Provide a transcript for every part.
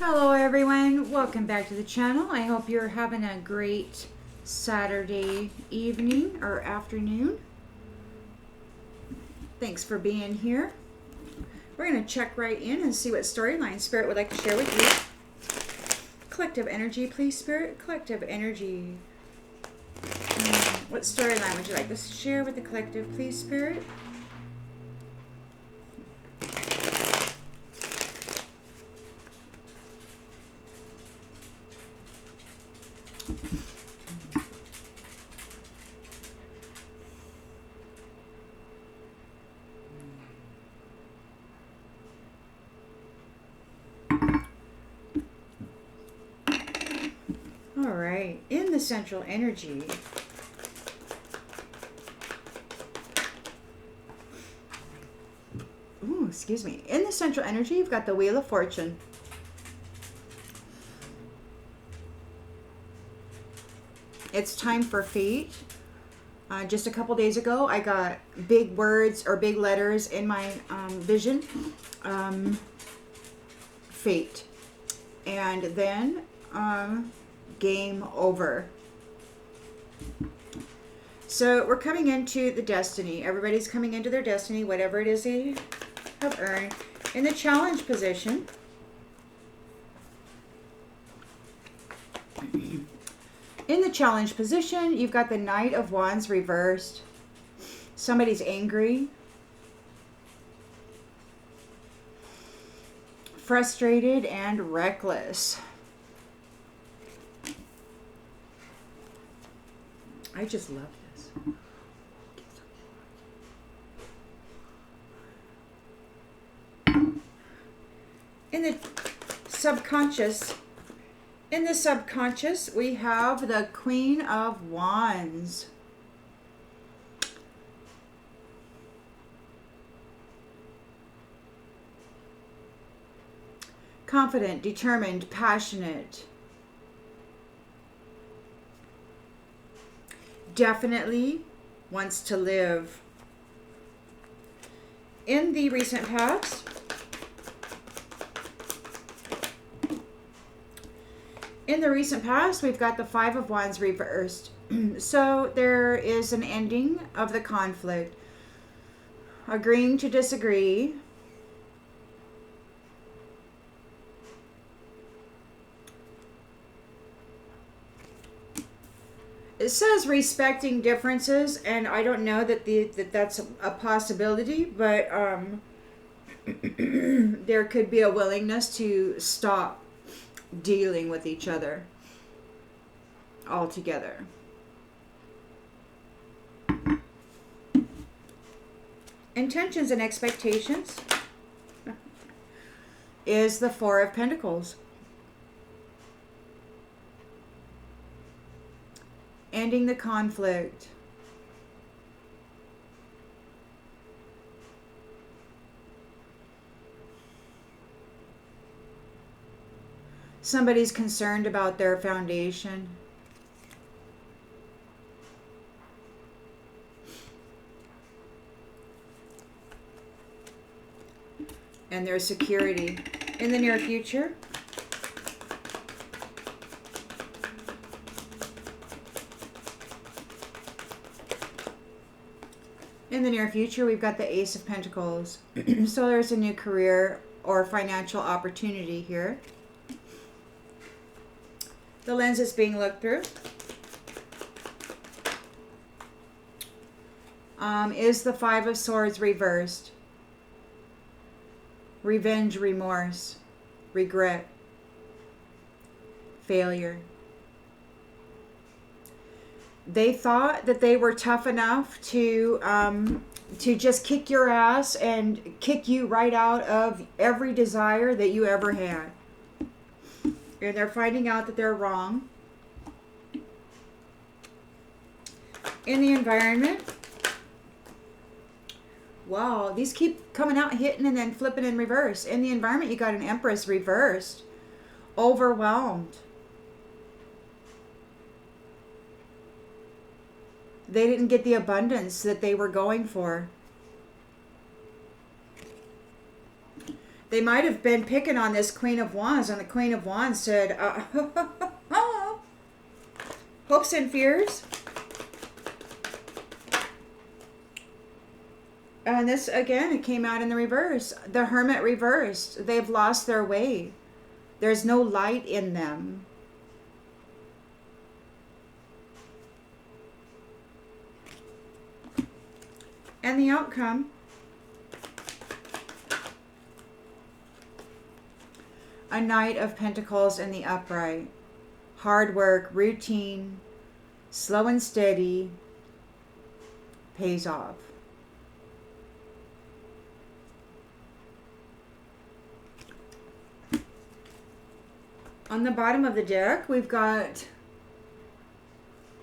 Hello everyone, welcome back to the channel. I hope you're having a great Saturday evening or afternoon. Thanks for being here. We're going to check right in and see what storyline Spirit would like to share with you. Collective energy, please, Spirit. Collective energy. What storyline would you like to share with the collective, please, Spirit? All right, in the central energy, excuse me. In the central energy, you've got the Wheel of Fortune. It's time for fate. Just a couple days ago, I got big words or big letters in my vision. Fate. And then game over. So we're coming into the destiny. Everybody's coming into their destiny, whatever it is they have earned. In the challenge position, you've got the Knight of Wands reversed. Somebody's angry, frustrated, and reckless. I just love this. In the subconscious, we have the Queen of Wands. Confident, determined, passionate. Definitely wants to live. In the recent past, we've got the Five of Wands reversed. So there is an ending of the conflict. Agreeing to disagree. It says respecting differences, and I don't know that that's a possibility, but there could be a willingness to stop dealing with each other altogether. Intentions and expectations is the Four of Pentacles. Ending the conflict. Somebody's concerned about their foundation. And their security. In the near future, we've got the Ace of Pentacles. So there's a new career or financial opportunity here. The lens is being looked through. Is the Five of Swords reversed. Revenge, remorse, regret, failure. They thought that they were tough enough to just kick your ass and kick you right out of every desire that you ever had. And they're finding out that they're wrong. In the environment, wow, these keep coming out, hitting, and then flipping in reverse. In the environment, you got an Empress reversed. Overwhelmed. They didn't get the abundance that they were going for. They might have been picking on this Queen of Wands, and the Queen of Wands said, hopes and fears. And this, again, it came out in the reverse. The Hermit reversed. They've lost their way. There's no light in them. And the outcome. A Knight of Pentacles in the upright. Hard work, routine, slow and steady, pays off. On the bottom of the deck, we've got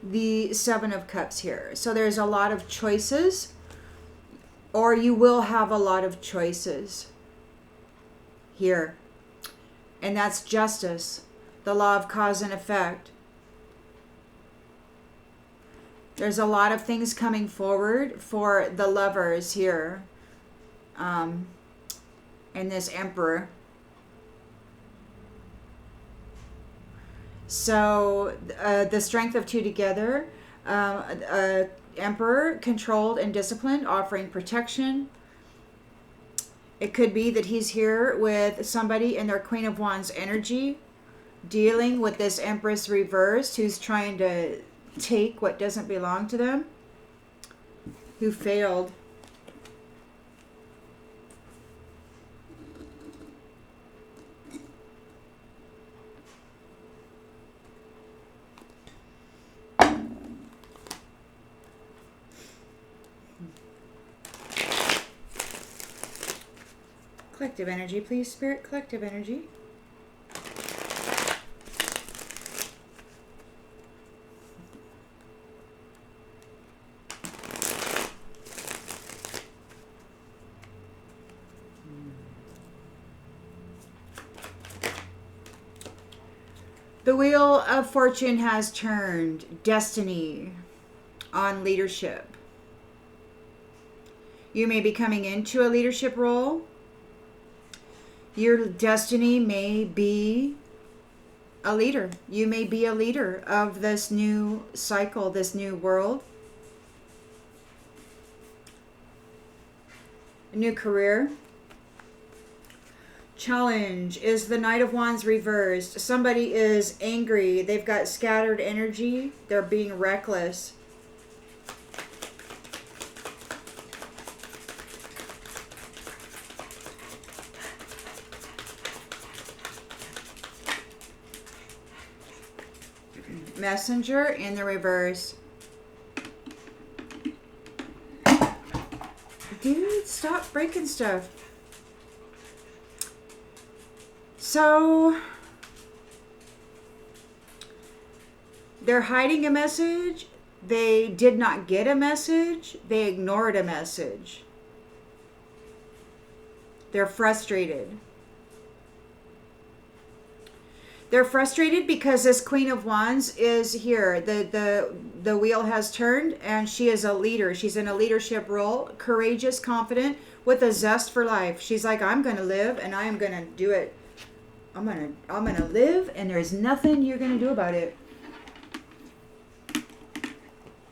the Seven of Cups here. So there's a lot of choices, or you will have a lot of choices here. And that's justice, the law of cause and effect. There's a lot of things coming forward for the lovers here. And this Emperor. So the strength of two together. Emperor, controlled and disciplined, offering protection. It could be that he's here with somebody in their Queen of Wands energy, dealing with this Empress reversed, who's trying to take what doesn't belong to them, who failed. Collective energy, please, Spirit. Collective energy. The Wheel of Fortune has turned. Destiny on leadership. You may be coming into a leadership role. Your destiny may be a leader. You may be a leader of this new cycle, this new world. A new career. Challenge is the Knight of Wands reversed. Somebody is angry. They've got scattered energy. They're being reckless. Messenger in the reverse. Dude, stop breaking stuff. So they're hiding a message. They did not get a message. They ignored a message. They're frustrated. They're frustrated because this Queen of Wands is here. The wheel has turned, and she is a leader. She's in a leadership role, courageous, confident, with a zest for life. She's like, I'm going to live, and I am going to do it. I'm gonna live, and there's nothing you're going to do about it.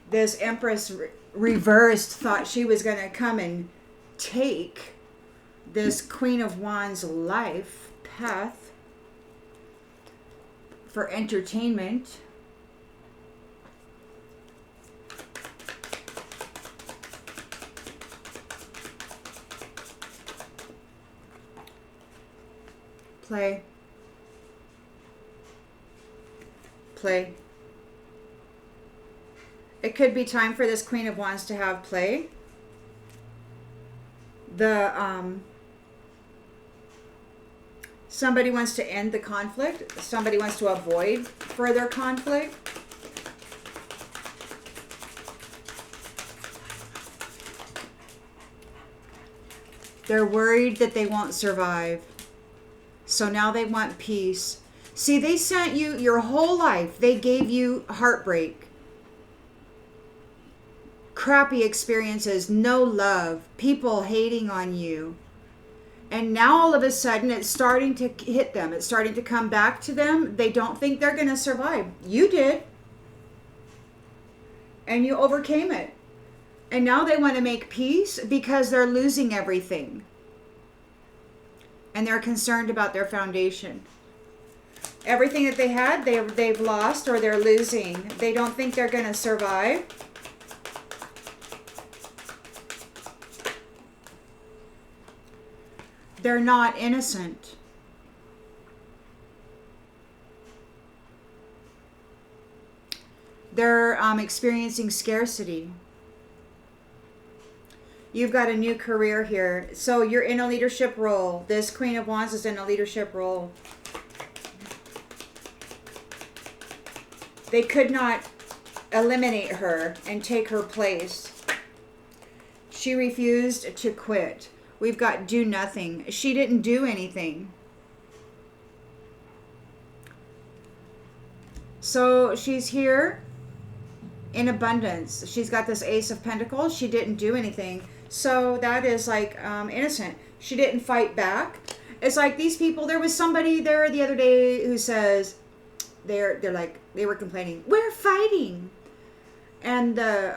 This Empress reversed thought she was going to come and take this Queen of Wands life path for entertainment. Play. Play. It could be time for this Queen of Wands to have play. Somebody wants to end the conflict. Somebody wants to avoid further conflict. They're worried that they won't survive. So now they want peace. See, they sent you your whole life. They gave you heartbreak, crappy experiences, no love, people hating on you. And now all of a sudden it's starting to hit them. It's starting to come back to them. They don't think they're going to survive. You did. And you overcame it. And now they want to make peace because they're losing everything. And they're concerned about their foundation. Everything that they had, they've lost or they're losing. They don't think they're going to survive. They're not innocent. They're experiencing scarcity. You've got a new career here. So you're in a leadership role. This Queen of Wands is in a leadership role. They could not eliminate her and take her place. She refused to quit. We've got do nothing. She didn't do anything. So she's here in abundance. She's got this Ace of Pentacles. She didn't do anything. So that is like innocent. She didn't fight back. It's like these people, there was somebody there the other day who says, they're like, they were complaining, we're fighting. And the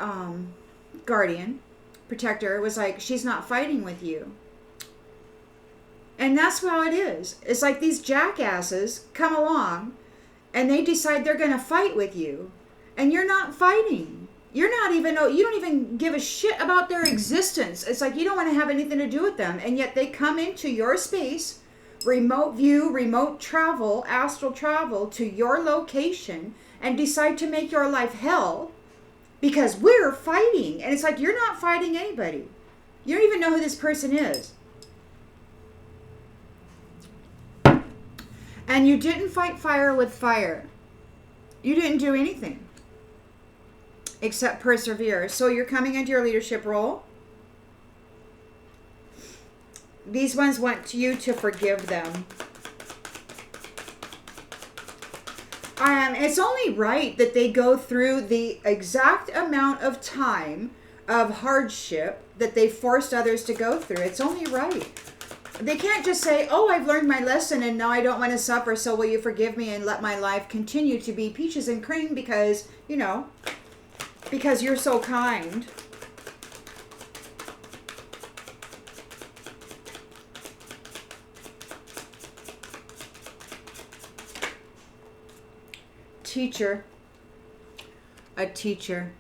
guardian, protector, was like, she's not fighting with you. And that's how it is. It's like these jackasses come along and they decide they're going to fight with you. And you're not fighting. You're not even, you don't even give a shit about their existence. It's like you don't want to have anything to do with them. And yet they come into your space, remote view, remote travel, astral travel to your location and decide to make your life hell because we're fighting. And it's like, you're not fighting anybody. You don't even know who this person is. And you didn't fight fire with fire. You didn't do anything except persevere. So you're coming into your leadership role. These ones want you to forgive them. It's only right that they go through the exact amount of time of hardship that they forced others to go through. It's only right. They can't just say, oh, I've learned my lesson and now I don't want to suffer, so will you forgive me and let my life continue to be peaches and cream because, you know, because you're so kind. Teacher. A teacher.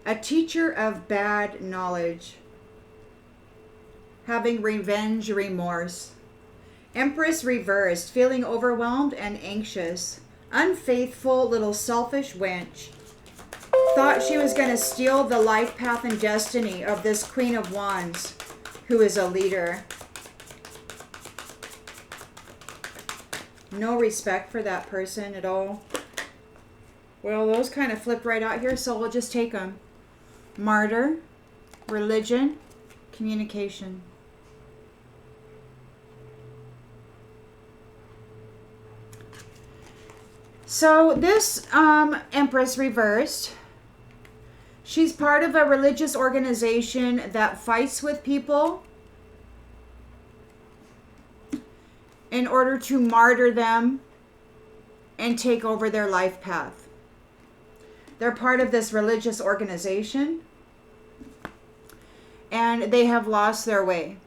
A teacher of bad knowledge. Having revenge remorse. Empress reversed, feeling overwhelmed and anxious. Unfaithful little selfish wench. Thought she was going to steal the life path and destiny of this Queen of Wands, who is a leader. No respect for that person at all. Well, those kind of flipped right out here, so we'll just take them. Martyr, religion, communication. So this Empress reversed. She's part of a religious organization that fights with people in order to martyr them and take over their life path. They're part of this religious organization and they have lost their way.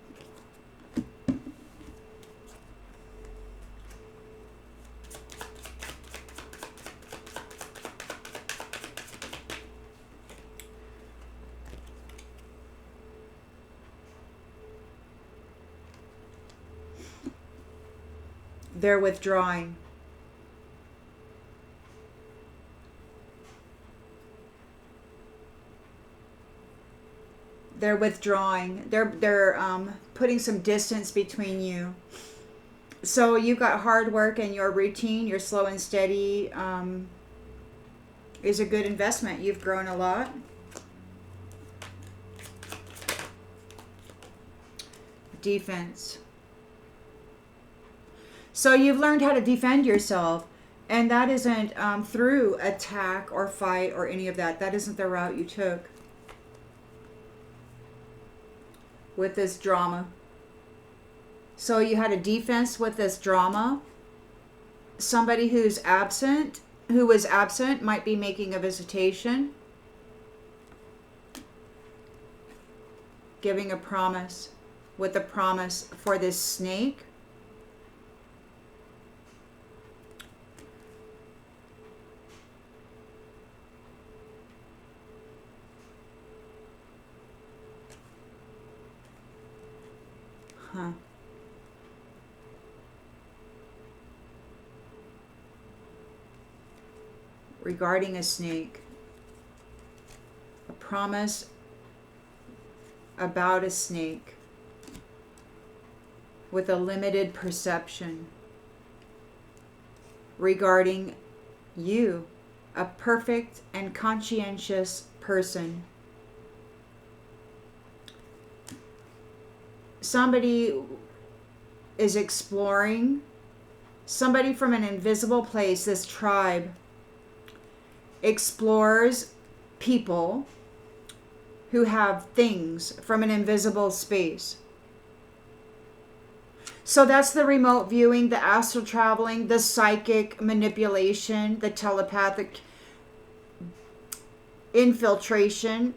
They're withdrawing. They're withdrawing. They're putting some distance between you. So you've got hard work and your routine, your slow and steady is a good investment. You've grown a lot. Defense. So you've learned how to defend yourself, and that isn't through attack or fight or any of that. That isn't the route you took with this drama. So you had a defense with this drama. Somebody who was absent might be making a visitation. Giving a promise with a promise for this snake. Huh. Regarding a snake. A promise about a snake with a limited perception regarding you, a perfect and conscientious person. Somebody is exploring, somebody from an invisible place, this tribe explores people who have things from an invisible space. So that's the remote viewing, the astral traveling, the psychic manipulation, the telepathic infiltration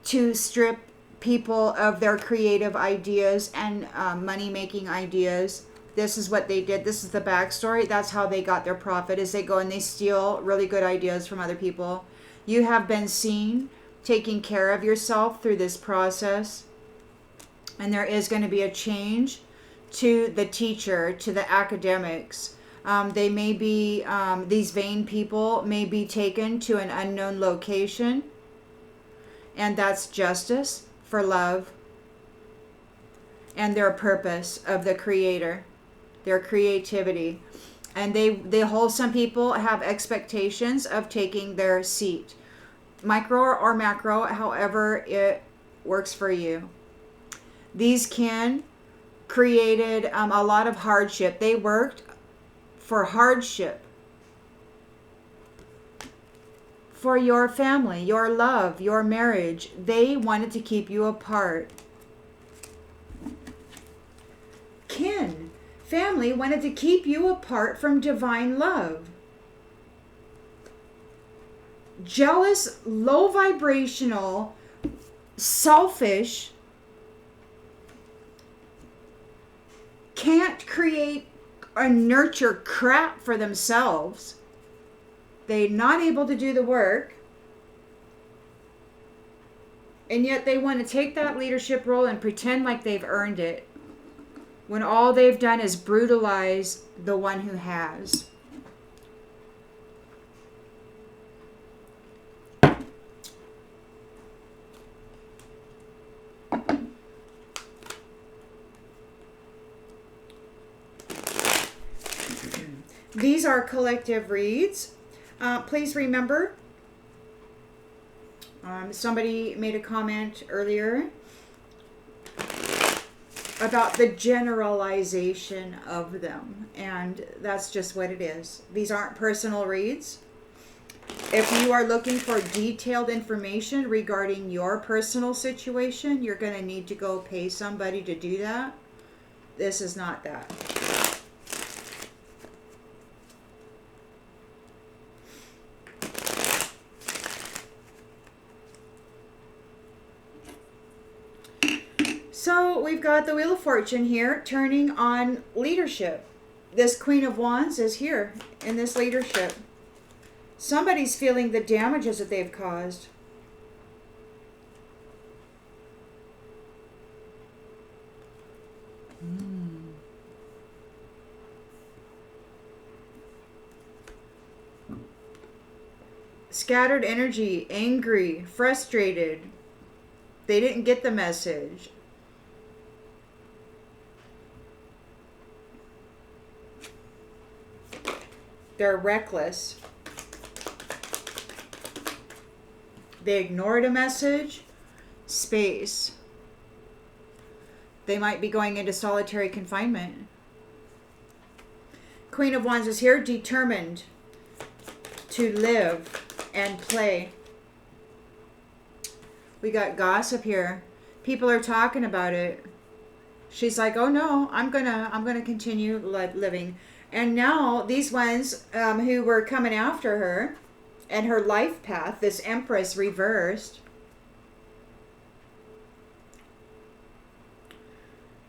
to strip people of their creative ideas and money-making ideas. This is what they did. This is the backstory. That's how they got their profit, is they go and they steal really good ideas from other people. You have been seen taking care of yourself through this process. And there is going to be a change to the teacher, to the academics. They may be, these vain people may be taken to an unknown location. And that's justice for love. And their purpose of the creator, their creativity. And they hold, some people have expectations of taking their seat. Micro or macro, however it works for you. These kin created a lot of hardship. They worked for hardship. For your family, your love, your marriage. They wanted to keep you apart. Kin, family wanted to keep you apart from divine love. Jealous, low vibrational, selfish, can't create or nurture crap for themselves. They're not able to do the work. And yet they want to take that leadership role and pretend like they've earned it, when all they've done is brutalize the one who has. These are collective reads. Please remember, somebody made a comment earlier about the generalization of them, and that's just what it is. These aren't personal reads. If you are looking for detailed information regarding your personal situation, you're going to need to go pay somebody to do that. This is not that. So we've got the Wheel of Fortune here turning on leadership. This Queen of Wands is here in this leadership. Somebody's feeling the damages that they've caused. Scattered energy, angry, frustrated. They didn't get the message. They're reckless. They ignored a message. Space. They might be going into solitary confinement. Queen of Wands is here, determined to live and play. We got gossip here. People are talking about it. She's like, oh no, I'm gonna continue living. And now these ones who were coming after her and her life path, this Empress reversed,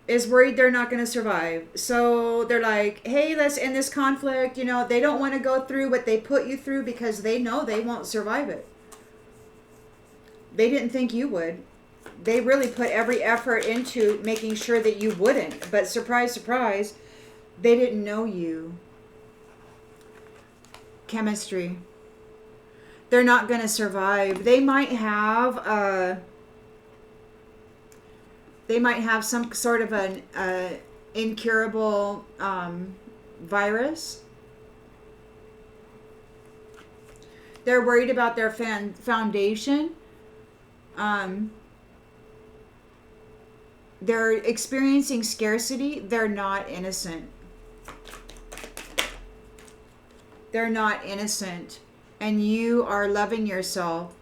is worried they're not going to survive. So they're like, hey, let's end this conflict. You know, they don't want to go through what they put you through because they know they won't survive it. They didn't think you would. They really put every effort into making sure that you wouldn't. But surprise, surprise, they didn't know you. Chemistry. They're not going to survive. They might have some sort of an incurable virus. They're worried about their foundation. They're experiencing scarcity. They're not innocent. They're not innocent. And you are loving yourself.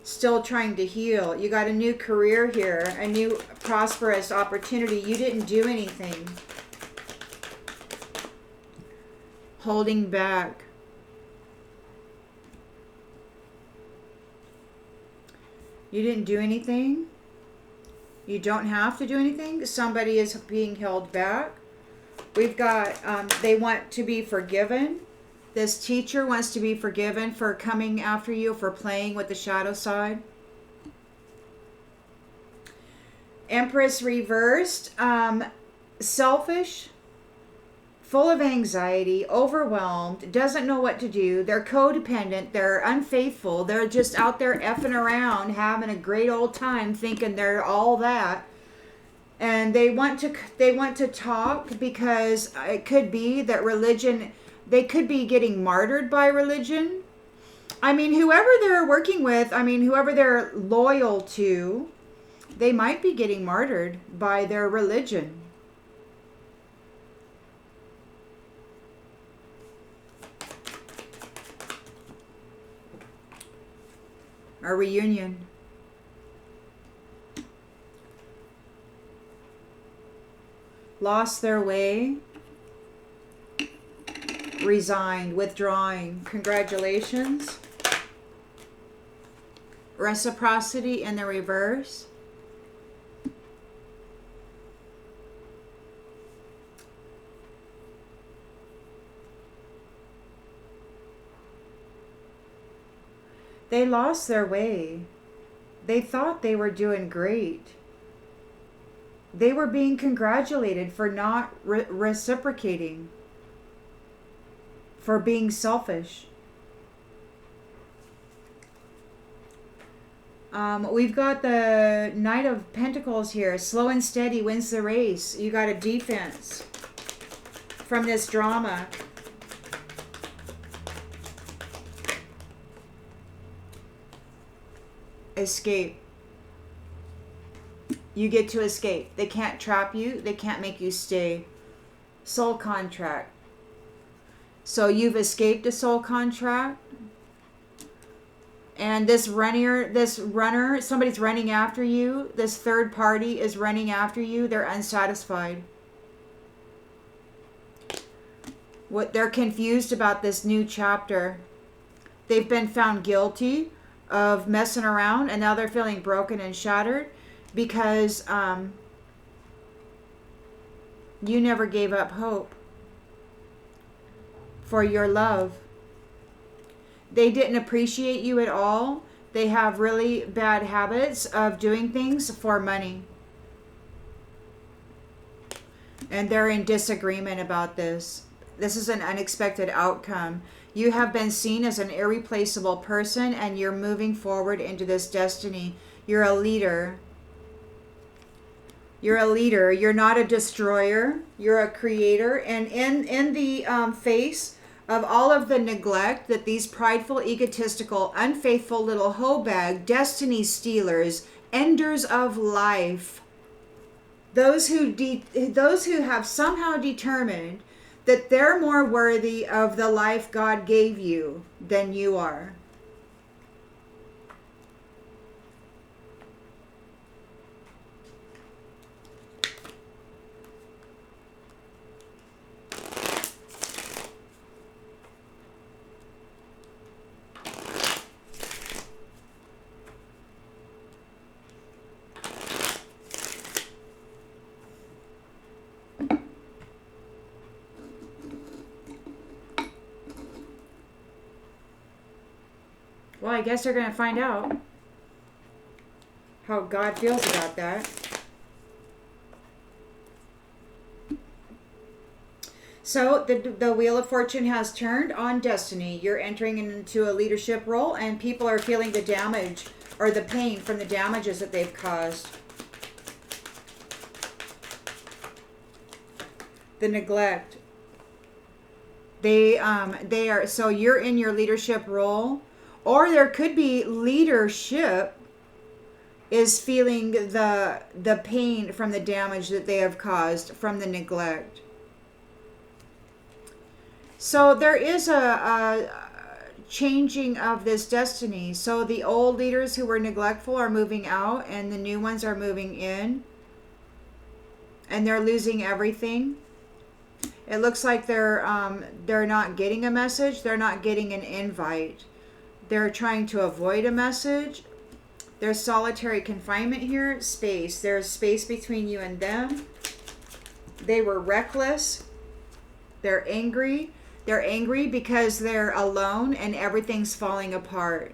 Still trying to heal. You got a new career here. A new prosperous opportunity. You didn't do anything. Holding back. You didn't do anything. You don't have to do anything. Somebody is being held back. We've got, they want to be forgiven. This teacher wants to be forgiven for coming after you, for playing with the shadow side. Empress reversed. Selfish. Full of anxiety. Overwhelmed. Doesn't know what to do. They're codependent. They're unfaithful. They're just out there effing around, having a great old time, thinking they're all that. And they want to talk because it could be that religion... They could be getting martyred by religion. I mean, whoever they're working with, whoever they're loyal to, they might be getting martyred by their religion. A reunion. Lost their way. Resigned, withdrawing. Congratulations. Reciprocity in the reverse. They lost their way. They thought they were doing great. They were being congratulated for not reciprocating. For being selfish. We've got the Knight of Pentacles here. Slow and steady wins the race. You got a defense from this drama. Escape. You get to escape. They can't trap you. They can't make you stay. Soul contract. So you've escaped a soul contract. And this runner, somebody's running after you. This third party is running after you. They're unsatisfied. They're confused about this new chapter. They've been found guilty of messing around, and now they're feeling broken and shattered because you never gave up hope for your love. They didn't appreciate you at all. They have really bad habits of doing things for money. And they're in disagreement about this. This is an unexpected outcome. You have been seen as an irreplaceable person, and you're moving forward into this destiny. You're a leader. You're a leader. You're not a destroyer. You're a creator. And in the face of all of the neglect that these prideful, egotistical, unfaithful little hoe bag, destiny stealers, enders of life, those who have somehow determined that they're more worthy of the life God gave you than you are. Well, I guess they're going to find out how God feels about that. So the Wheel of Fortune has turned on destiny. You're entering into a leadership role, and people are feeling the damage or the pain from the damages that they've caused. The neglect. They are, so you're in your leadership role, or there could be leadership is feeling the pain from the damage that they have caused from the neglect. So there is a changing of this destiny. So the old leaders who were neglectful are moving out, and the new ones are moving in, and they're losing everything. It looks like they're not getting a message. They're not getting an invite. They're trying to avoid a message. There's solitary confinement here. Space. There's space between you and them. They were reckless. They're angry. They're angry because they're alone and everything's falling apart.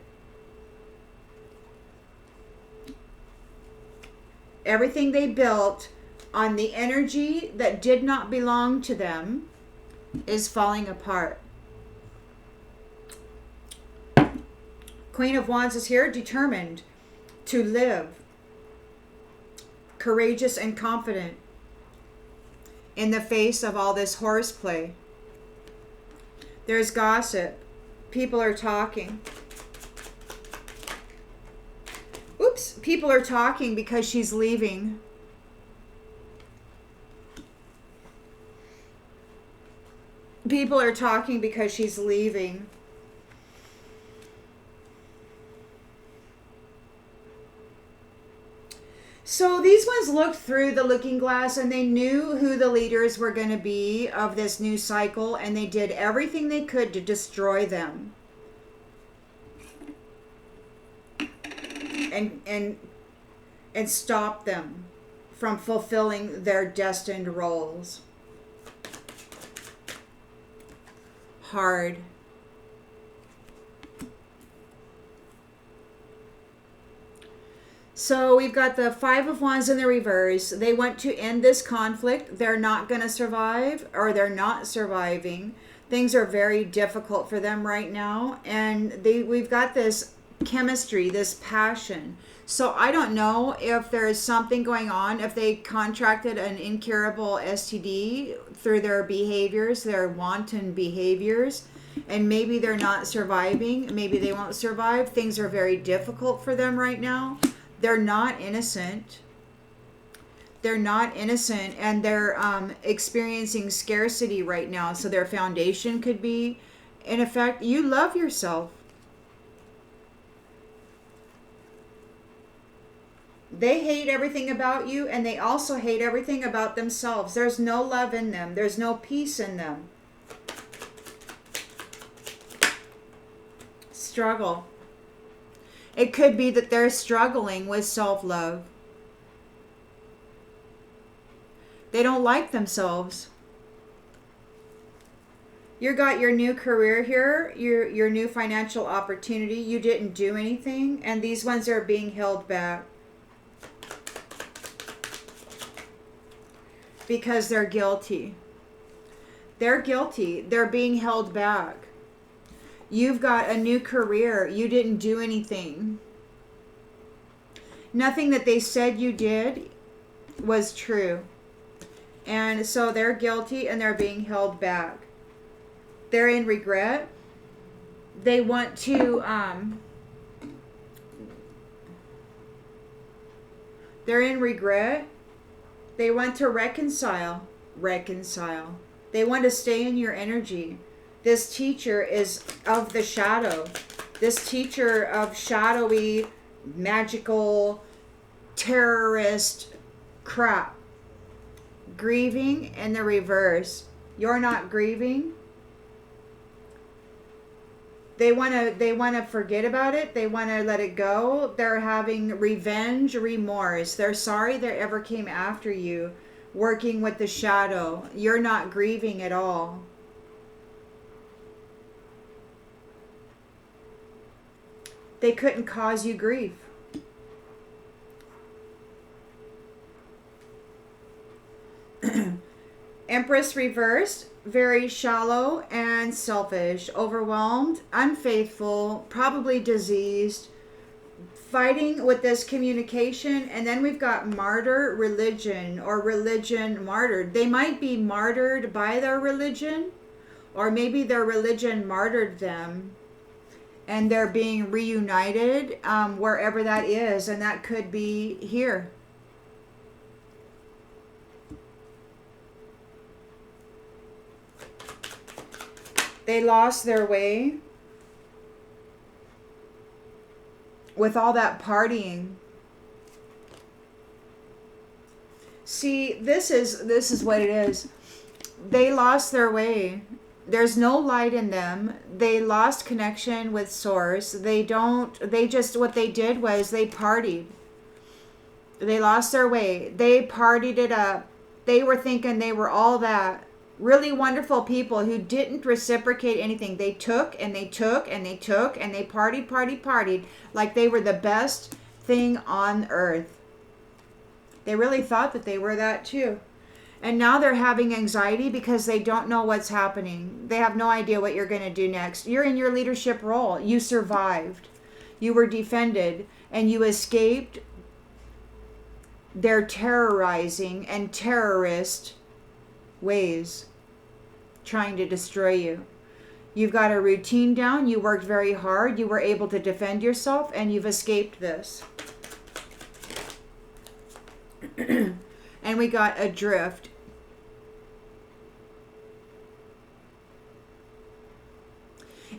Everything they built on the energy that did not belong to them is falling apart. Queen of Wands is here, determined to live, courageous and confident in the face of all this horseplay. There's gossip. People are talking. Oops, people are talking because she's leaving. People are talking because she's leaving. So these ones looked through the looking glass and they knew who the leaders were going to be of this new cycle, and they did everything they could to destroy them. And stop them from fulfilling their destined roles. Hard. So we've got the Five of Wands in the reverse. They want to end this conflict. They're not going to survive, or they're not surviving. Things are very difficult for them right now. And we've got this chemistry, this passion. So I don't know if there's something going on, if they contracted an incurable STD through their behaviors, their wanton behaviors, and maybe they're not surviving. Maybe they won't survive. Things are very difficult for them right now. They're not innocent. They're not innocent, and they're experiencing scarcity right now. So their foundation could be, in effect, you love yourself. They hate everything about you, and they also hate everything about themselves. There's no love in them. There's no peace in them. Struggle. It could be that they're struggling with self-love. They don't like themselves. You got your new career here, your new financial opportunity. You didn't do anything, and these ones are being held back because they're guilty. They're guilty. They're being held back. You've got a new career. You didn't do anything. Nothing that they said you did was true. And so they're guilty and they're being held back. They're in regret. They want to, they're in regret. They want to reconcile. They want to stay in your energy. This teacher is of the shadow. This teacher of shadowy, magical, terrorist crap. Grieving in the reverse. You're not grieving. They want to forget about it. They want to let it go. They're having revenge, remorse. They're sorry they ever came after you, working with the shadow. You're not grieving at all. They couldn't cause you grief. Empress reversed, very shallow and selfish, overwhelmed, unfaithful, probably diseased, fighting with this communication. And then we've got martyr religion, or religion martyred. They might be martyred by their religion, or maybe their religion martyred them, and they're being reunited wherever that is, and that could be here. They lost their way with all that partying. See, this is what it is. They lost their way. There's no light in them. They lost connection with source. What they did was they partied. They lost their way. They partied it up. They were thinking they were all that. Really wonderful people who didn't reciprocate anything. They took and they took and they took and they partied like they were the best thing on earth. They really thought that they were that too. And now they're having anxiety because they don't know what's happening. They have no idea what you're going to do next. You're in your leadership role. You survived. You were defended and you escaped their terrorizing and terrorist ways trying to destroy you. You've got a routine down. You worked very hard. You were able to defend yourself and you've escaped this. And we got adrift.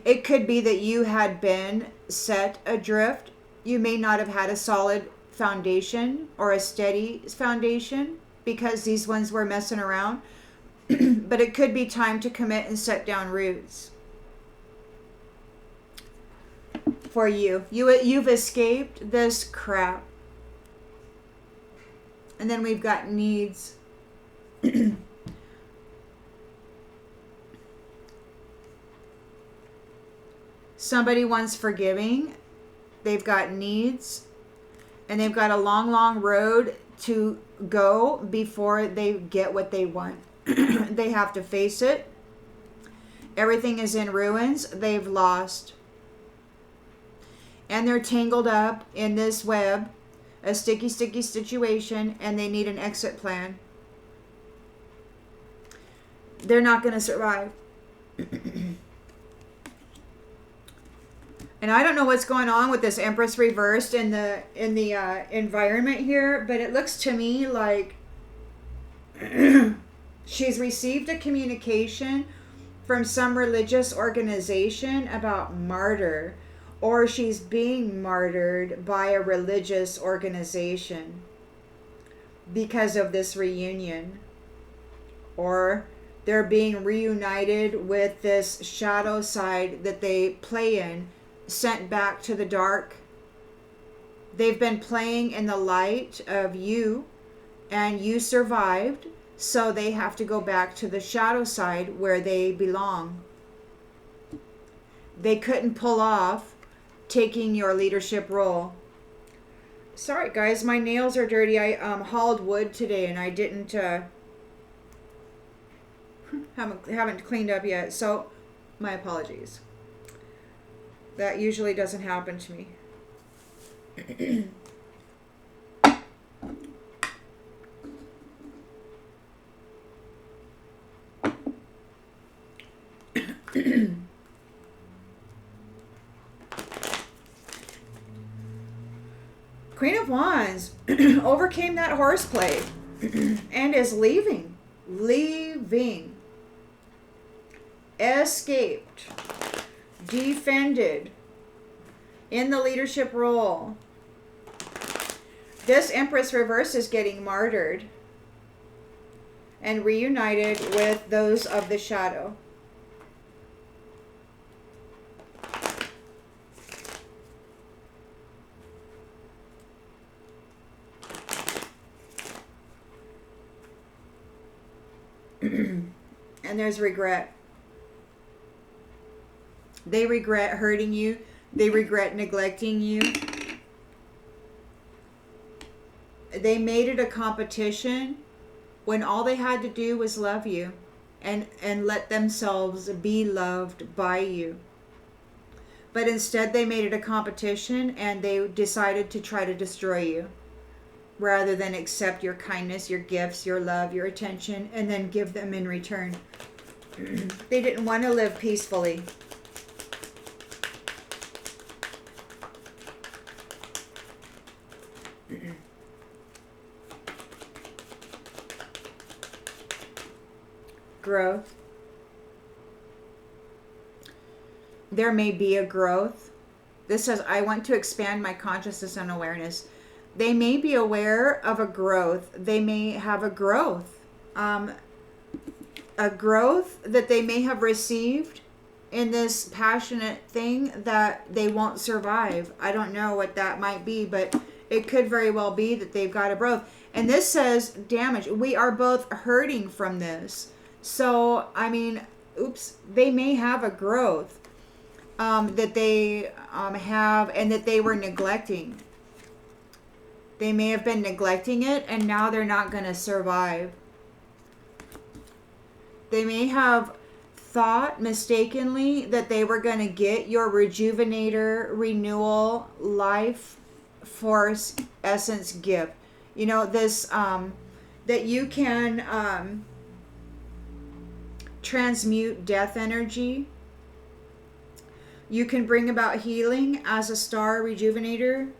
It could be that you had been set adrift. You may not have had a solid foundation or a steady foundation because these ones were messing around. But it could be time to commit and set down roots for you. You've escaped this crap. And then we've got needs. Somebody wants forgiving. They've got needs. And they've got a long, long road to go before they get what they want. They have to face it. Everything is in ruins. They've lost. And they're tangled up in this web, a sticky, sticky situation, and they need an exit plan. They're not going to survive. And I don't know what's going on with this Empress reversed in the environment here, but it looks to me like she's received a communication from some religious organization about martyr, or she's being martyred by a religious organization because of this reunion, or they're being reunited with this shadow side that they play in, sent back to the dark. They've been playing in the light of you, and you survived. So they have to go back to the shadow side where they belong. They couldn't pull off taking your leadership role. Sorry guys, my nails are dirty. I hauled wood today and I didn't haven't cleaned up yet. So my apologies. That usually doesn't happen to me. Queen of Wands overcame that horseplay and is leaving, escaped, defended in the leadership role. This Empress reverse is getting martyred and reunited with those of the shadow. And there's regret. They regret hurting you. They regret neglecting you. They made it a competition when all they had to do was love you and let themselves be loved by you. But instead they made it a competition and they decided to try to destroy you rather than accept your kindness, your gifts, your love, your attention, and then give them in return. They didn't want to live peacefully. Growth. There may be a growth. This says, I want to expand my consciousness and awareness. They may be aware of a growth. They may have a growth. A growth that they may have received in this passionate thing that they won't survive. I don't know what that might be, but it could very well be that they've got a growth. And this says damage. We are both hurting from this. So, I mean, oops, they may have a growth that they have and that they were neglecting. They may have been neglecting it and now they're not going to survive. They may have thought mistakenly that they were going to get your rejuvenator, renewal, life force, essence gift. You know, this, that you can transmute death energy. You can bring about healing as a star rejuvenator.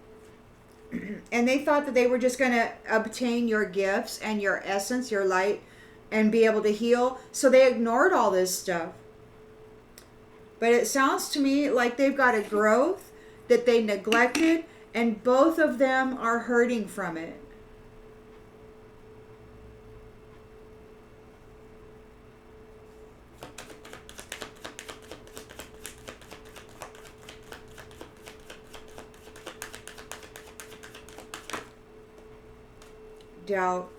And they thought that they were just going to obtain your gifts and your essence, your light, and be able to heal. So they ignored all this stuff. But it sounds to me like they've got a growth that they neglected, and both of them are hurting from it. Doubt.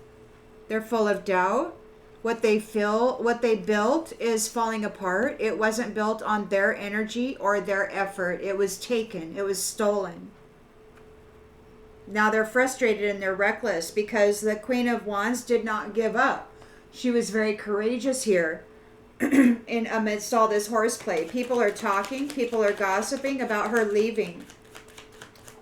They're full of doubt. What they feel, what they built is falling apart. It wasn't built on their energy or their effort. It was taken. It was stolen. Now they're frustrated and they're reckless because the Queen of Wands did not give up. She was very courageous here in amidst all this horseplay. People are talking. People are gossiping about her leaving.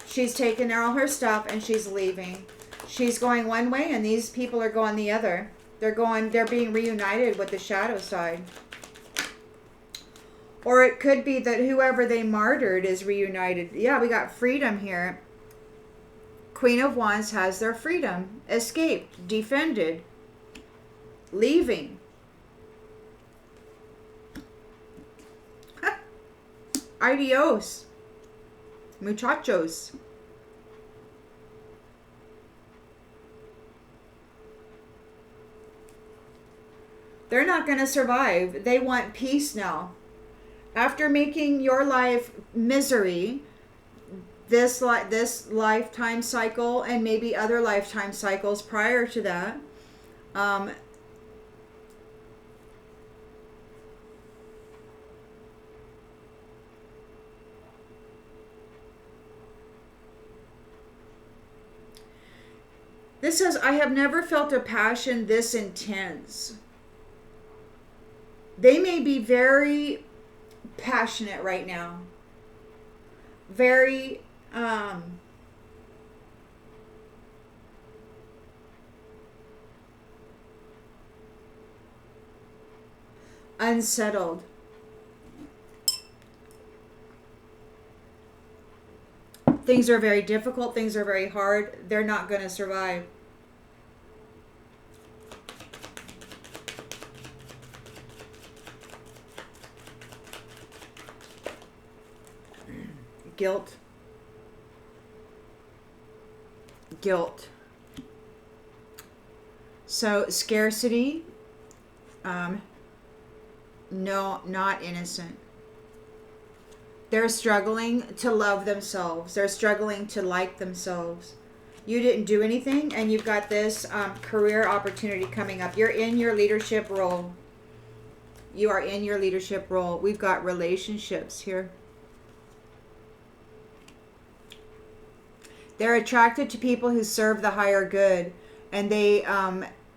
She's taken all her stuff and she's leaving. She's going one way and these people are going the other. They're being reunited with the shadow side. Or it could be that whoever they martyred is reunited. Yeah, we got freedom here. Queen of Wands has their freedom. Escaped, defended, leaving. Adios, muchachos. They're not going to survive. They want peace now. After making your life misery, this lifetime cycle and maybe other lifetime cycles prior to that, this says, I have never felt a passion this intense. They may be very passionate right now. Very unsettled. Things are very difficult. Things are very hard. They're not going to survive. Guilt. Guilt. So scarcity. No, not innocent. They're struggling to love themselves. They're struggling to like themselves. You didn't do anything and you've got this career opportunity coming up. You're in your leadership role. You are in your leadership role. We've got relationships here. They're attracted to people who serve the higher good, and they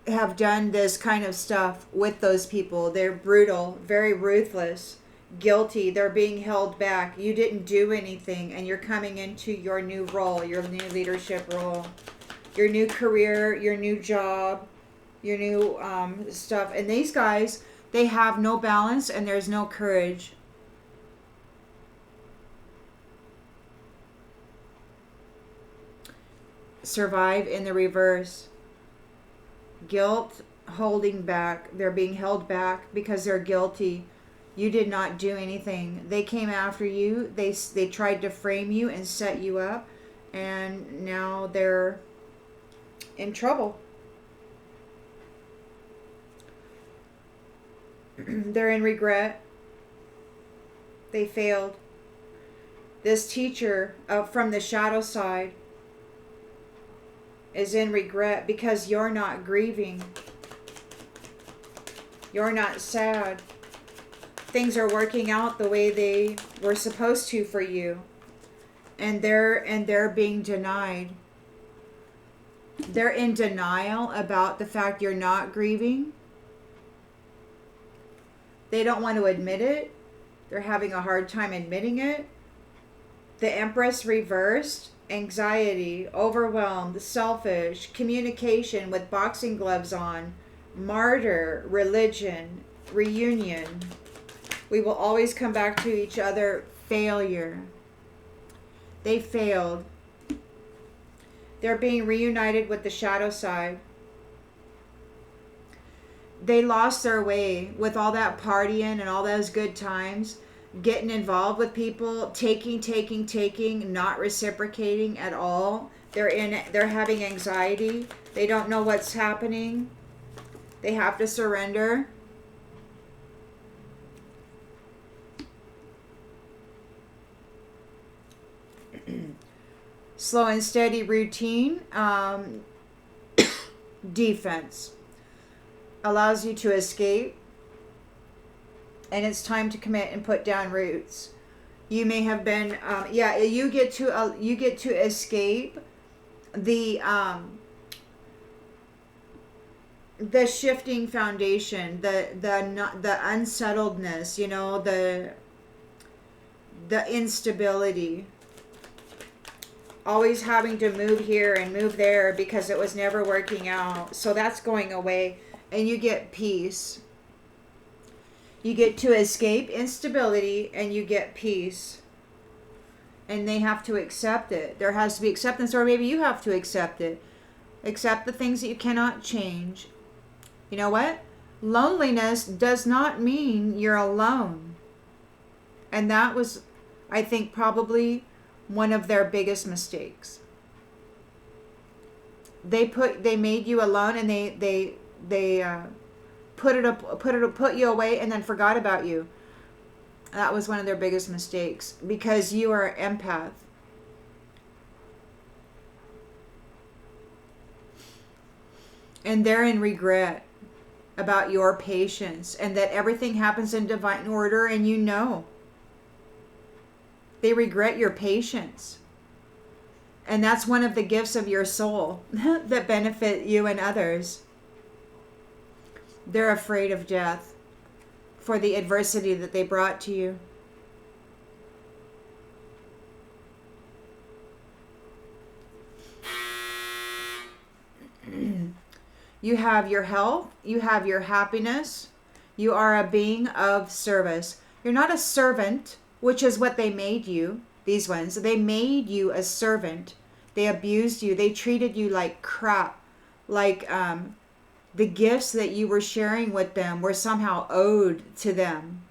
have done this kind of stuff with those people. They're brutal, very ruthless, guilty. They're being held back. You didn't do anything, and you're coming into your new role, your new leadership role, your new career, your new job, your new stuff. And these guys, they have no balance and there's no courage. Survive in the reverse. Guilt, holding back. They're being held back because they're guilty. You did not do anything. They came after you. They tried to frame you and set you up, and now they're in trouble. They're in regret. They failed. This teacher from the shadow side is in regret because you're not grieving. You're not sad. Things are working out the way they were supposed to for you. And they're being denied. They're in denial about the fact you're not grieving. They don't want to admit it. They're having a hard time admitting it. The Empress reversed. Anxiety, overwhelmed, selfish, communication with boxing gloves on, martyr, religion, reunion. We will always come back to each other. Failure. They failed. They're being reunited with the shadow side. They lost their way with all that partying and all those good times. Getting involved with people, taking, not reciprocating at all. They're having anxiety. They don't know what's happening. They have to surrender. Slow and steady routine. Defense. Allows you to escape. And it's time to commit and put down roots. You may have been, you get to escape the shifting foundation, the unsettledness, you know, the instability. Always having to move here and move there because it was never working out. So that's going away, and you get peace. You get to escape instability and you get peace. And they have to accept it. There has to be acceptance, or maybe you have to accept it. Accept the things that you cannot change. You know what? Loneliness does not mean you're alone. And that was, I think, probably one of their biggest mistakes. They made you alone, and they put you away and then forgot about you. That was one of their biggest mistakes because you are an empath. And they're in regret about your patience and that everything happens in divine order, and you know. They regret your patience. And that's one of the gifts of your soul that benefit you and others. They're afraid of death for the adversity that they brought to you. You have your health. You have your happiness. You are a being of service. You're not a servant, which is what they made you. These ones, they made you a servant. They abused you. They treated you like crap. Like, the gifts that you were sharing with them were somehow owed to them.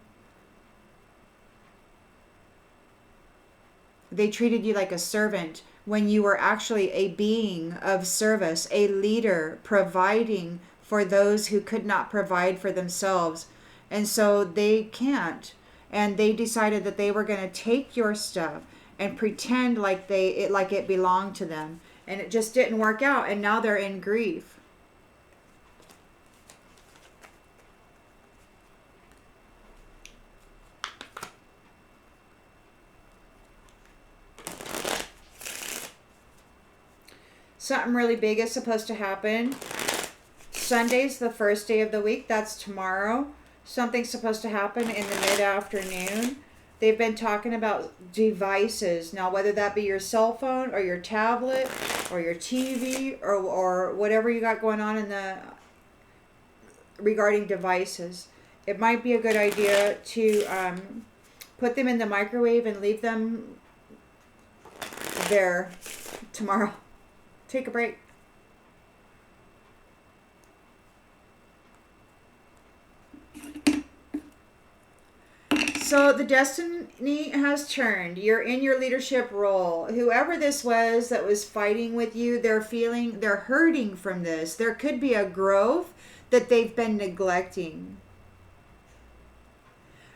They treated you like a servant when you were actually a being of service, a leader providing for those who could not provide for themselves. And so they can't. And they decided that they were going to take your stuff and pretend like it belonged to them. And it just didn't work out. And now they're in grief. Something really big is supposed to happen. Sunday's the first day of the week. That's tomorrow. Something's supposed to happen in the mid-afternoon. They've been talking about devices. Now, whether that be your cell phone or your tablet or your TV or whatever you got going on in the regarding devices, it might be a good idea to put them in the microwave and leave them there tomorrow. Take a break. So the destiny has turned. You're in your leadership role. Whoever this was that was fighting with you, they're hurting from this. There could be a growth that they've been neglecting.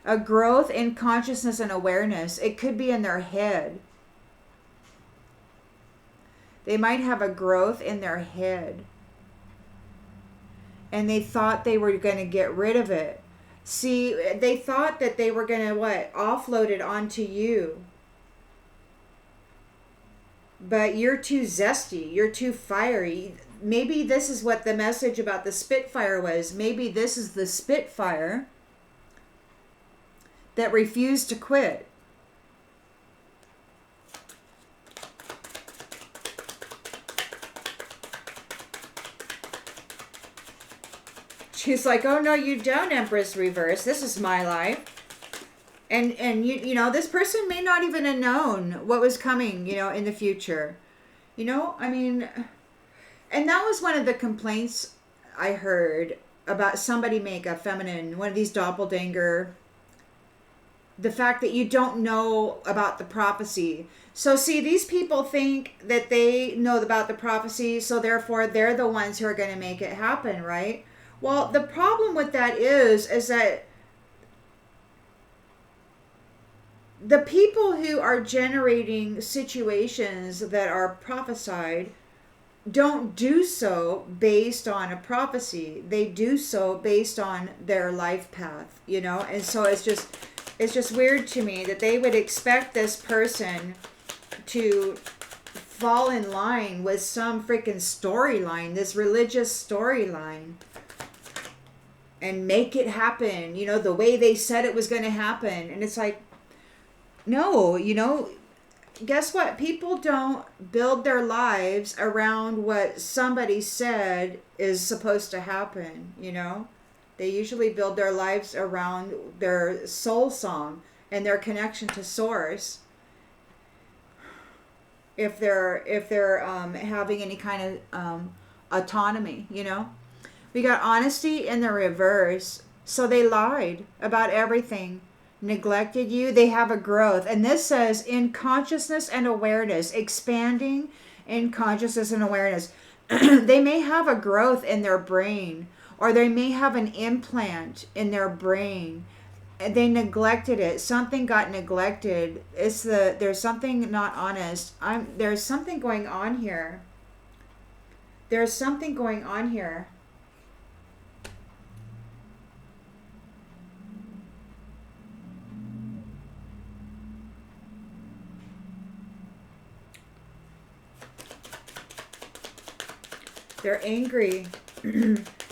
A growth in consciousness and awareness. It could be in their head. They might have a growth in their head. And they thought they were going to get rid of it. See, they thought that they were going to, offload it onto you. But you're too zesty. You're too fiery. Maybe this is what the message about the Spitfire was. Maybe this is the Spitfire that refused to quit. She's like, oh, no, you don't, Empress reverse. This is my life. And you know, this person may not even have known what was coming, in the future. I mean, and that was one of the complaints I heard about somebody make a feminine, one of these doppelganger, the fact that you don't know about the prophecy. So see, these people think that they know about the prophecy, so therefore they're the ones who are going to make it happen, right? Well, the problem with that is that the people who are generating situations that are prophesied don't do so based on a prophecy. They do so based on their life path, And so it's just weird to me that they would expect this person to fall in line with some freaking storyline, this religious storyline, and make it happen, the way they said it was going to happen. And it's like, no, guess what? People don't build their lives around what somebody said is supposed to happen, They usually build their lives around their soul song and their connection to source. If they're having any kind of autonomy, We got honesty in the reverse. So they lied about everything, neglected you. They have a growth. And this says in consciousness and awareness, expanding in consciousness and awareness. They may have a growth in their brain, or they may have an implant in their brain. They neglected it. Something got neglected. There's something not honest. There's something going on here. There's something going on here. They're angry.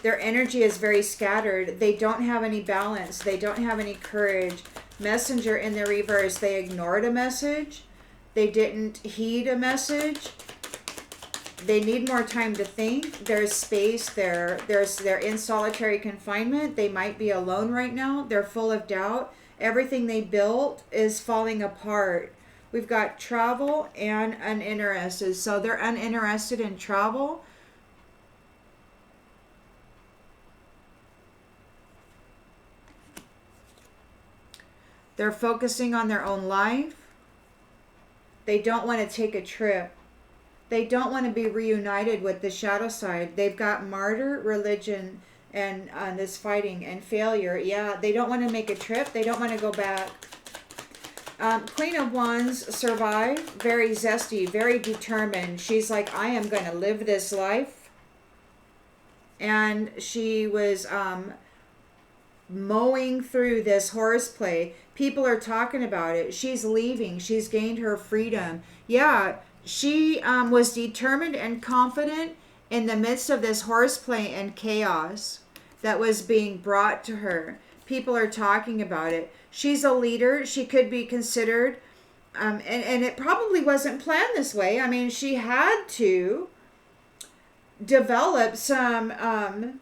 Their energy is very scattered. They don't have any balance. They don't have any courage. Messenger in the reverse. They ignored a message. They didn't heed a message. They need more time to think. There's space. They're in solitary confinement. They might be alone right now. They're full of doubt. Everything they built is falling apart. We've got travel and uninterested. So they're uninterested in travel. They're focusing on their own life. They don't want to take a trip. They don't want to be reunited with the shadow side. They've got martyr, religion, and this fighting and failure. Yeah, they don't want to make a trip. They don't want to go back. Queen of Wands survived. Very zesty, very determined. She's like, I am going to live this life. And she was mowing through this horseplay. People are talking about it. She's leaving. She's gained her freedom. Yeah, She was determined and confident in the midst of this horseplay and chaos that was being brought to her. People are talking about it. She's a leader. She could be considered, and it probably wasn't planned this way. I mean, she had to develop some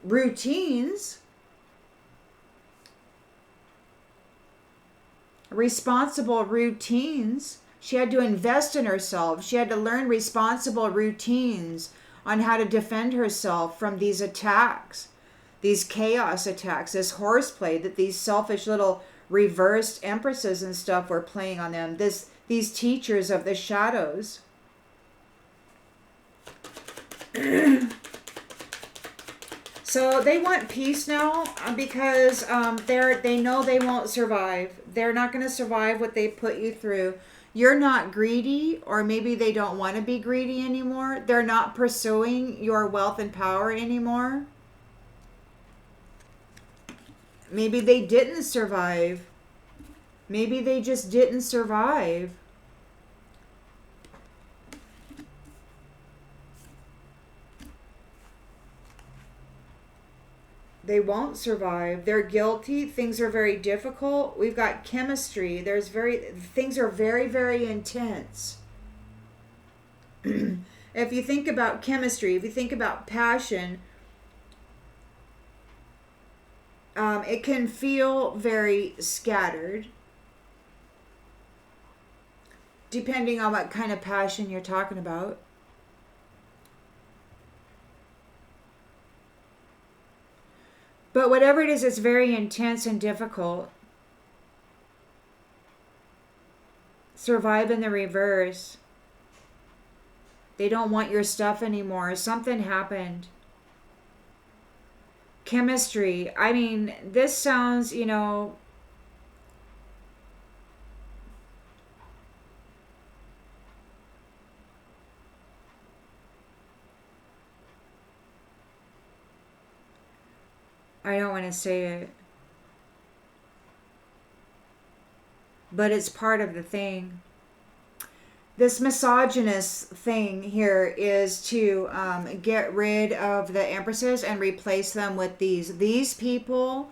routines, responsible routines. She had to invest in herself. She had to learn responsible routines on how to defend herself from these attacks, these chaos attacks, this horseplay that these selfish little reversed empresses and stuff were playing on them. These teachers of the shadows. So they want peace now because they know they won't survive. They're not going to survive what they put you through. You're not greedy, or maybe they don't want to be greedy anymore. They're not pursuing your wealth and power anymore. Maybe they didn't survive. Maybe they just didn't survive. They won't survive. They're guilty. Things are very difficult. We've got chemistry. Things are very, very intense. If you think about chemistry, if you think about passion, it can feel very scattered, depending on what kind of passion you're talking about. But whatever it is, it's very intense and difficult. Survive in the reverse. They don't want your stuff anymore. Something happened. Chemistry. I mean, this sounds, I don't want to say it, but it's part of the thing. This misogynist thing here is to get rid of the empresses and replace them with these. These people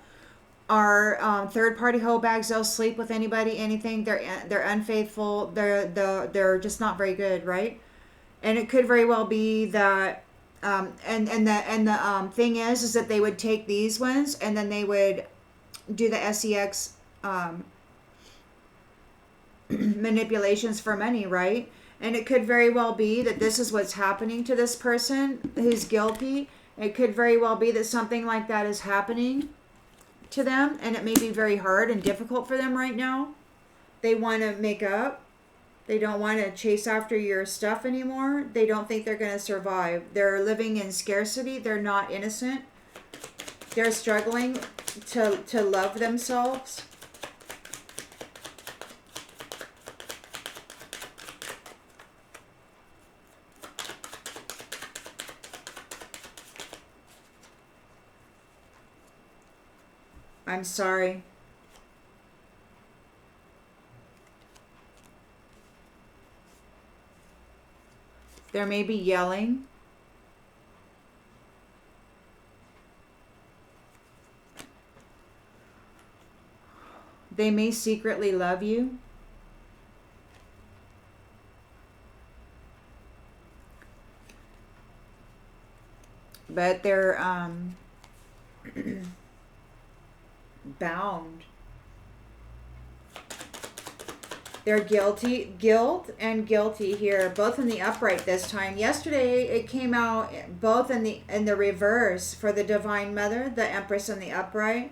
are third-party hoe bags. They'll sleep with anybody, anything. They're unfaithful. They're just not very good, right? And it could very well be that. The thing is that they would take these ones and then they would do the sex manipulations for money, right? And it could very well be that this is what's happening to this person who's guilty. It could very well be that something like that is happening to them, and it may be very hard and difficult for them right now. They want to make up. They don't want to chase after your stuff anymore. They don't think they're going to survive. They're living in scarcity. They're not innocent. They're struggling to love themselves. I'm sorry. There may be yelling. They may secretly love you. But they're bound. They're guilty, guilt and guilty here, both in the upright this time. Yesterday it came out both in the reverse for the Divine Mother, the Empress in the upright.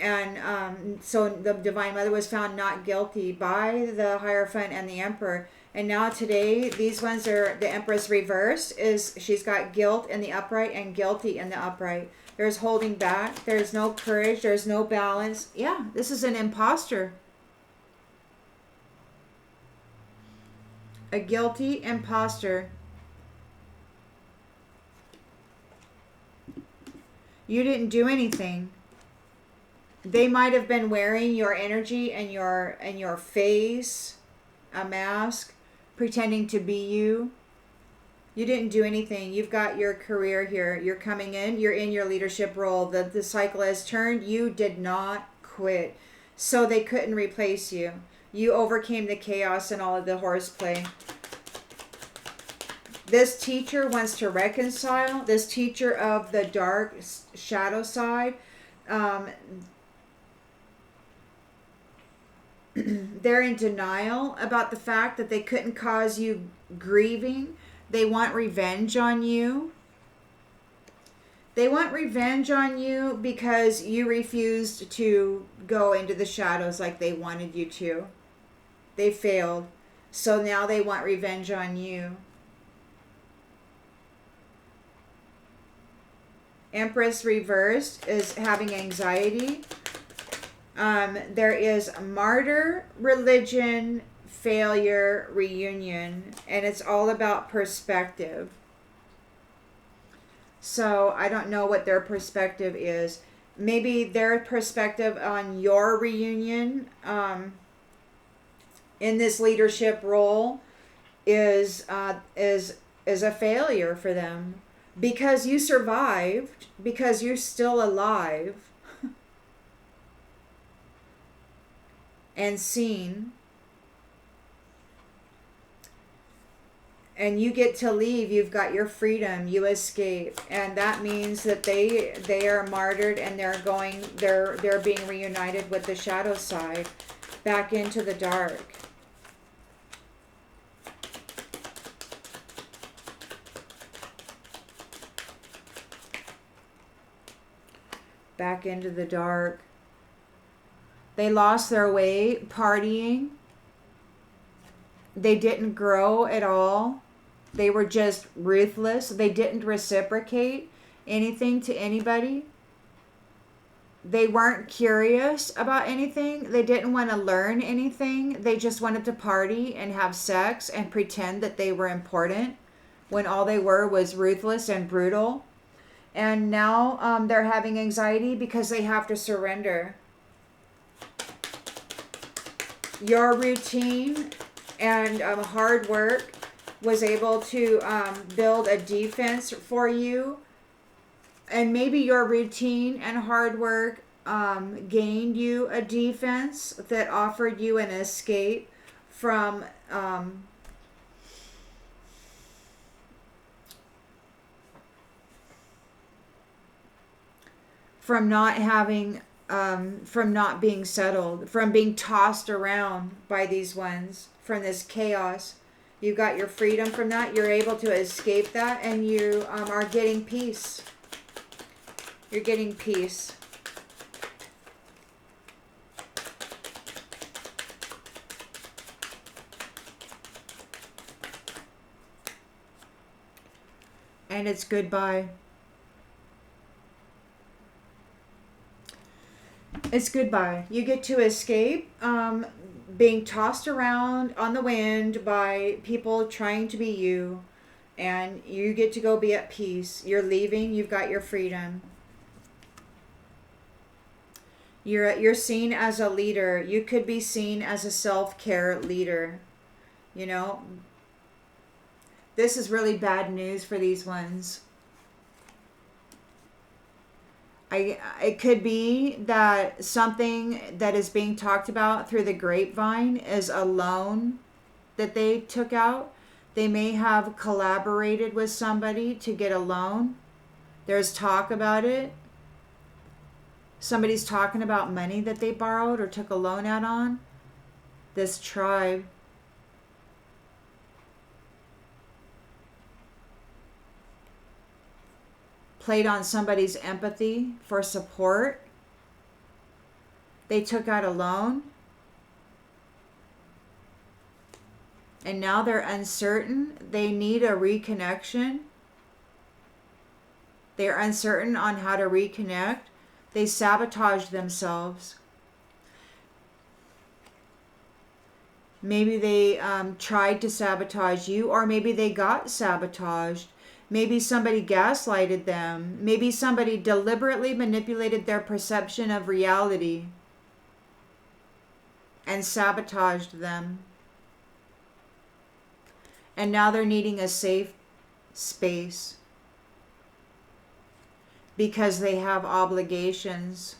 And so the Divine Mother was found not guilty by the Hierophant and the Emperor. And now today, these ones are, the Empress reversed, she's got guilt in the upright and guilty in the upright. There's holding back. There's no courage. There's no balance. Yeah, this is an imposter. A guilty imposter. You didn't do anything. They might have been wearing your energy and your face, a mask, pretending to be you. You didn't do anything. You've got your career here. You're coming in. You're in your leadership role. The cycle has turned. You did not quit. So they couldn't replace you. You overcame the chaos and all of the horseplay. This teacher wants to reconcile. This teacher of the dark shadow side, they're in denial about the fact that they couldn't cause you grieving. They want revenge on you. They want revenge on you because you refused to go into the shadows like they wanted you to. They failed. So now they want revenge on you. Empress reversed is having anxiety. There is martyr, religion, failure, reunion, and it's all about perspective. So I don't know what their perspective is. Maybe their perspective on your reunion in this leadership role is a failure for them. Because you survived, because you're still alive and seen, and you get to leave, you've got your freedom, you escape, and that means that they are martyred and they're being reunited with the shadow side back into the dark. Back into the dark. They lost their way partying. They didn't grow at all. They were just ruthless. They didn't reciprocate anything to anybody. They weren't curious about anything. They didn't want to learn anything. They just wanted to party and have sex and pretend that they were important when all they were was ruthless and brutal. And now they're having anxiety because they have to surrender. Your routine and hard work was able to build a defense for you. And maybe your routine and hard work gained you a defense that offered you an escape from not having, from not being settled, from being tossed around by these ones, from this chaos. You got your freedom from that. You're able to escape that, and you are getting peace. You're getting peace. And it's goodbye. It's goodbye. You get to escape being tossed around on the wind by people trying to be you, and you get to go be at peace. You're leaving. You've got your freedom. You're seen as a leader. You could be seen as a self-care leader. You know, this is really bad news for these ones. It could be that something that is being talked about through the grapevine is a loan that they took out. They may have collaborated with somebody to get a loan. There's talk about it. Somebody's talking about money that they borrowed or took a loan out on. This tribe. Played on somebody's empathy for support. They took out a loan. And now they're uncertain. They need a reconnection. They're uncertain on how to reconnect. They sabotaged themselves. Maybe they tried to sabotage you, or maybe they got sabotaged. Maybe somebody gaslighted them. Maybe somebody deliberately manipulated their perception of reality and sabotaged them. And now they're needing a safe space because they have obligations.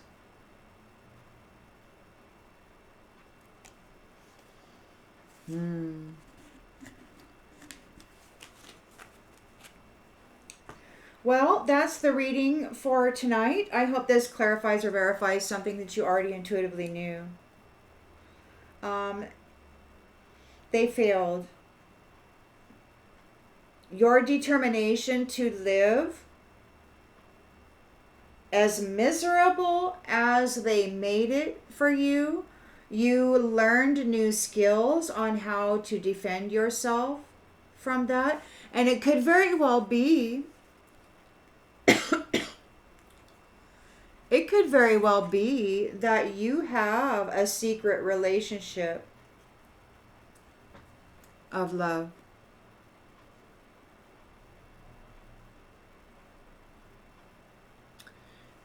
Well, that's the reading for tonight. I hope this clarifies or verifies something that you already intuitively knew. They failed. Your determination to live as miserable as they made it for you, you learned new skills on how to defend yourself from that. And it could very well be, it could very well be that you have a secret relationship of love.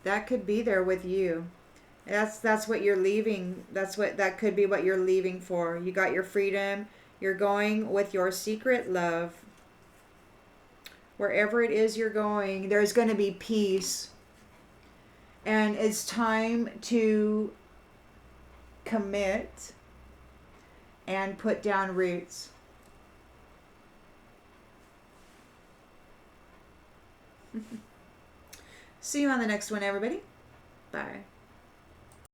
That could be there with you. That's what you're leaving. That could be what you're leaving for. You got your freedom. You're going with your secret love. Wherever it is you're going, there's going to be peace. And it's time to commit and put down roots. See you on the next one, everybody. Bye.